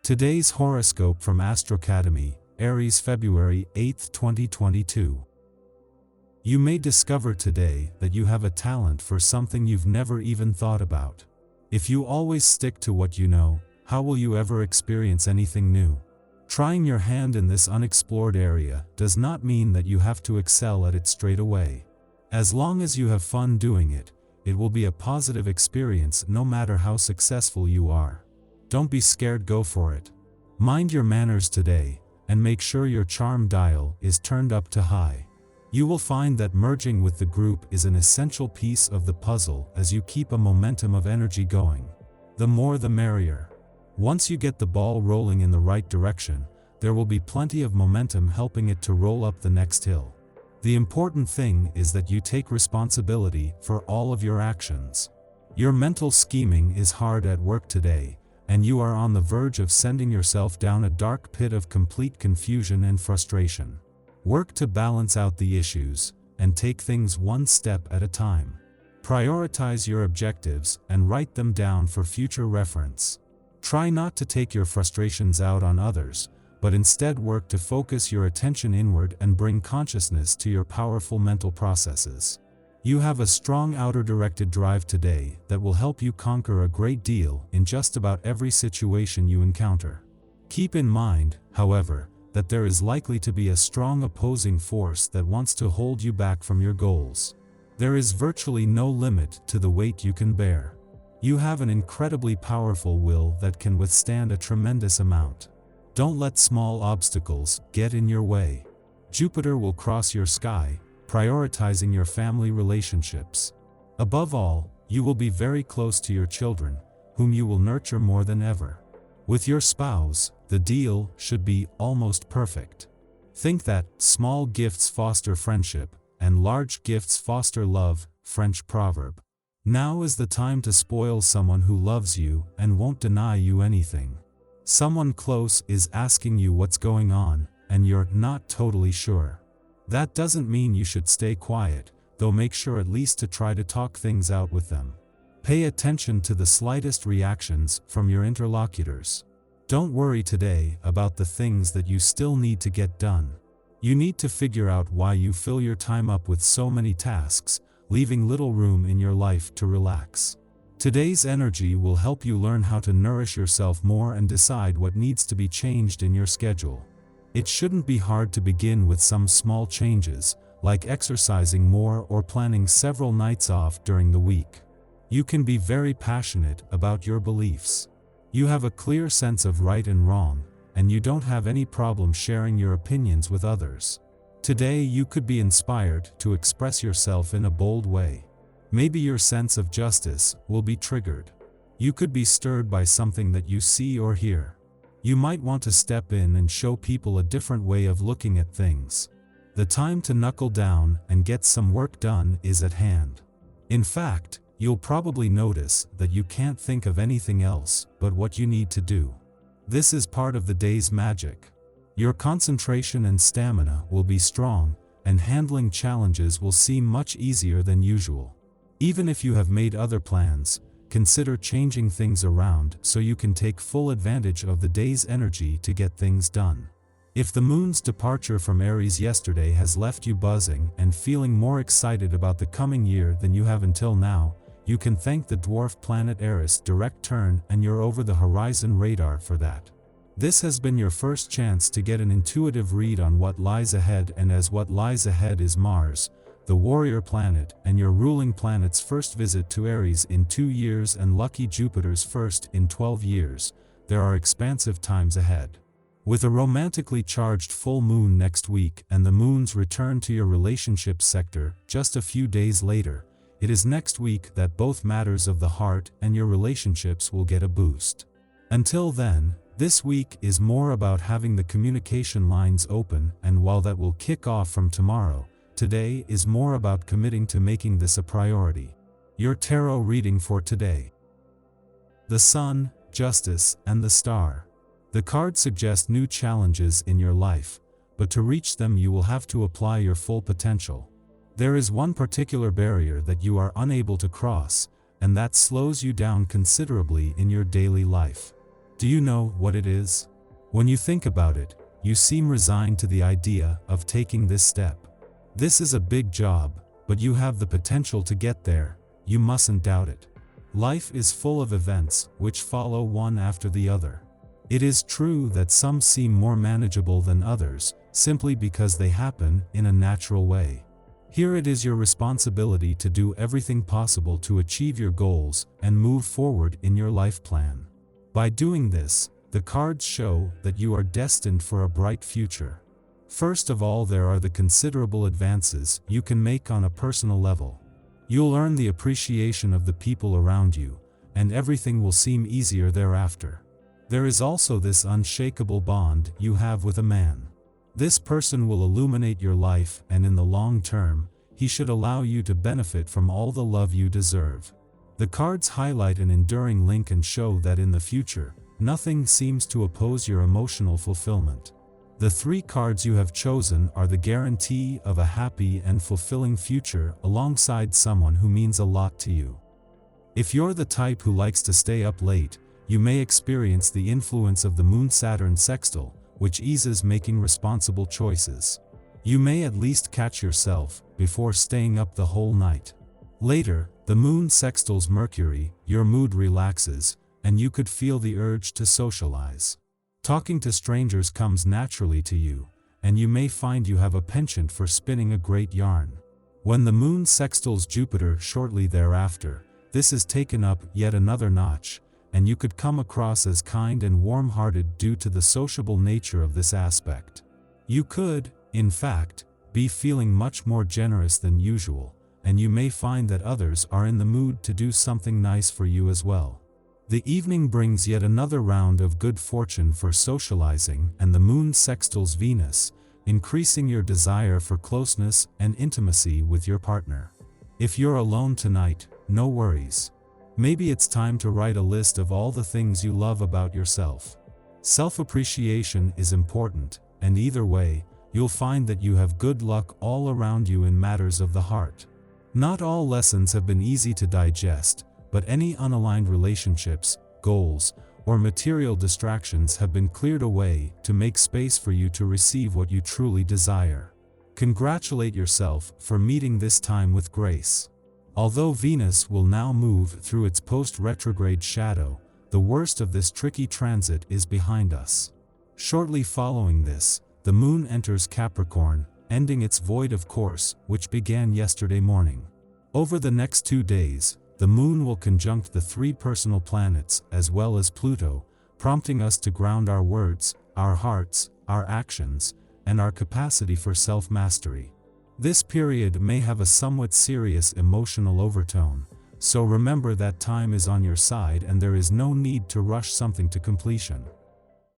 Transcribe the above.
Today's horoscope from Astrocademy, Aries, February 8, 2022. You may discover today that you have a talent for something you've never even thought about. If you always stick to what you know, how will you ever experience anything new? Trying your hand in this unexplored area does not mean that you have to excel at it straight away. As long as you have fun doing it, it will be a positive experience no matter how successful you are. Don't be scared, go for it. Mind your manners today, and make sure your charm dial is turned up to high. You will find that merging with the group is an essential piece of the puzzle as you keep a momentum of energy going. The more the merrier. Once you get the ball rolling in the right direction, there will be plenty of momentum helping it to roll up the next hill. The important thing is that you take responsibility for all of your actions. Your mental scheming is hard at work today, and you are on the verge of sending yourself down a dark pit of complete confusion and frustration. Work to balance out the issues, and take things one step at a time. Prioritize your objectives and write them down for future reference. Try not to take your frustrations out on others, but instead work to focus your attention inward and bring consciousness to your powerful mental processes. You have a strong outer-directed drive today that will help you conquer a great deal in just about every situation you encounter. Keep in mind, however, that there is likely to be a strong opposing force that wants to hold you back from your goals. There is virtually no limit to the weight you can bear. You have an incredibly powerful will that can withstand a tremendous amount. Don't let small obstacles get in your way. Jupiter will cross your sky, prioritizing your family relationships. Above all, you will be very close to your children, whom you will nurture more than ever. With your spouse, the deal should be almost perfect. Think that small gifts foster friendship, and large gifts foster love, French proverb. Now is the time to spoil someone who loves you and won't deny you anything. Someone close is asking you what's going on, and you're not totally sure. That doesn't mean you should stay quiet, though make sure at least to try to talk things out with them. Pay attention to the slightest reactions from your interlocutors. Don't worry today about the things that you still need to get done. You need to figure out why you fill your time up with so many tasks, leaving little room in your life to relax. Today's energy will help you learn how to nourish yourself more and decide what needs to be changed in your schedule. It shouldn't be hard to begin with some small changes, like exercising more or planning several nights off during the week. You can be very passionate about your beliefs. You have a clear sense of right and wrong, and you don't have any problem sharing your opinions with others. Today you could be inspired to express yourself in a bold way. Maybe your sense of justice will be triggered. You could be stirred by something that you see or hear. You might want to step in and show people a different way of looking at things. The time to knuckle down and get some work done is at hand. In fact, you'll probably notice that you can't think of anything else but what you need to do. This is part of the day's magic. Your concentration and stamina will be strong, and handling challenges will seem much easier than usual. Even if you have made other plans, consider changing things around so you can take full advantage of the day's energy to get things done. If the moon's departure from Aries yesterday has left you buzzing and feeling more excited about the coming year than you have until now, you can thank the dwarf planet Aries' direct turn and your over-the-horizon radar for that. This has been your first chance to get an intuitive read on what lies ahead, and as what lies ahead is Mars, the warrior planet, and your ruling planet's first visit to Aries in 2 years and lucky Jupiter's first in 12 years, there are expansive times ahead. With a romantically charged full moon next week and the moon's return to your relationships sector just a few days later, it is next week that both matters of the heart and your relationships will get a boost. Until then, this week is more about having the communication lines open, and while that will kick off from tomorrow, today is more about committing to making this a priority. Your tarot reading for today. The Sun, Justice, and the Star. The cards suggest new challenges in your life, but to reach them you will have to apply your full potential. There is one particular barrier that you are unable to cross, and that slows you down considerably in your daily life. Do you know what it is? When you think about it, you seem resigned to the idea of taking this step. This is a big job, but you have the potential to get there. You mustn't doubt it. Life is full of events which follow one after the other. It is true that some seem more manageable than others, simply because they happen in a natural way. Here it is your responsibility to do everything possible to achieve your goals and move forward in your life plan. By doing this, the cards show that you are destined for a bright future. First of all, there are the considerable advances you can make on a personal level. You'll earn the appreciation of the people around you, and everything will seem easier thereafter. There is also this unshakable bond you have with a man. This person will illuminate your life, and in the long term, he should allow you to benefit from all the love you deserve. The cards highlight an enduring link and show that in the future, nothing seems to oppose your emotional fulfillment. The 3 cards you have chosen are the guarantee of a happy and fulfilling future alongside someone who means a lot to you. If you're the type who likes to stay up late, you may experience the influence of the Moon-Saturn sextile, which eases making responsible choices. You may at least catch yourself before staying up the whole night. Later, the Moon sextiles Mercury, your mood relaxes, and you could feel the urge to socialize. Talking to strangers comes naturally to you, and you may find you have a penchant for spinning a great yarn. When the Moon sextiles Jupiter shortly thereafter, this is taken up yet another notch, and you could come across as kind and warm-hearted due to the sociable nature of this aspect. You could, in fact, be feeling much more generous than usual, and you may find that others are in the mood to do something nice for you as well. The evening brings yet another round of good fortune for socializing, and the Moon sextiles Venus, increasing your desire for closeness and intimacy with your partner. If you're alone tonight, no worries. Maybe it's time to write a list of all the things you love about yourself. Self-appreciation is important, and either way, you'll find that you have good luck all around you in matters of the heart. Not all lessons have been easy to digest, but any unaligned relationships, goals, or material distractions have been cleared away to make space for you to receive what you truly desire. Congratulate yourself for meeting this time with grace. Although Venus will now move through its post-retrograde shadow, the worst of this tricky transit is behind us. Shortly following this, the Moon enters Capricorn, ending its void of course, which began yesterday morning. Over the next 2 days, the Moon will conjunct the 3 personal planets as well as Pluto, prompting us to ground our words, our hearts, our actions, and our capacity for self-mastery. This period may have a somewhat serious emotional overtone, so remember that time is on your side and there is no need to rush something to completion.